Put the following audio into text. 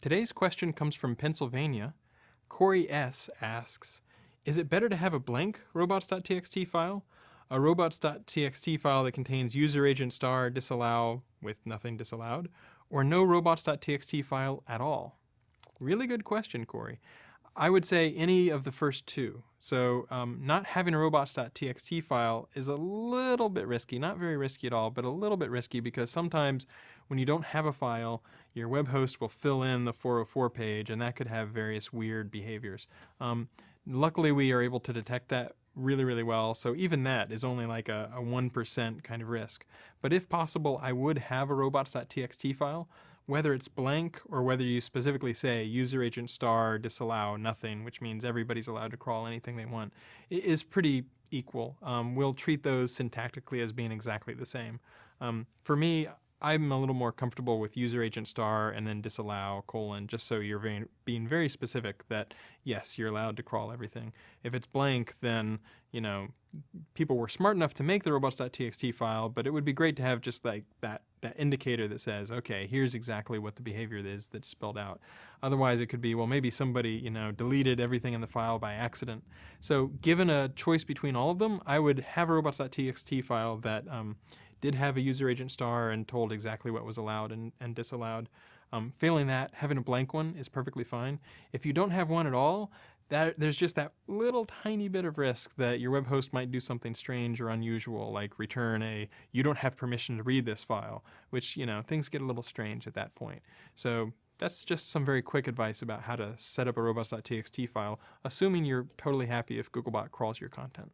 Today's question comes from Pennsylvania. Corey S. asks, is it better to have a blank robots.txt file, a robots.txt file that contains user agent star disallow with nothing disallowed, or no robots.txt file at all? Really good question, Corey. I would say any of the first two. So not having a robots.txt file is a little bit risky, not very risky at all, but a little bit risky because sometimes when you don't have a file, your web host will fill in the 404 page, and that could have various weird behaviors. Luckily, we are able to detect that really, really well, so even that is only like a 1% kind of risk. But if possible, I would have a robots.txt file, whether it's blank or whether you specifically say user agent star disallow nothing, which means everybody's allowed to crawl anything they want, it is pretty equal. We'll treat those syntactically as being exactly the same. For me, I'm a little more comfortable with user agent star and then disallow : just so you're being very specific that yes, you're allowed to crawl everything. If it's blank, then people were smart enough to make the robots.txt file, but it would be great to have just like that indicator that says, okay, here's exactly what the behavior is that's spelled out. Otherwise, it could be, well, maybe somebody deleted everything in the file by accident. So given a choice between all of them, I would have a robots.txt file that did have a user agent star and told exactly what was allowed and disallowed. Failing that, having a blank one is perfectly fine. If you don't have one at all, there's just that little tiny bit of risk that your web host might do something strange or unusual, like return you don't have permission to read this file, which, things get a little strange at that point. So that's just some very quick advice about how to set up a robots.txt file, assuming you're totally happy if Googlebot crawls your content.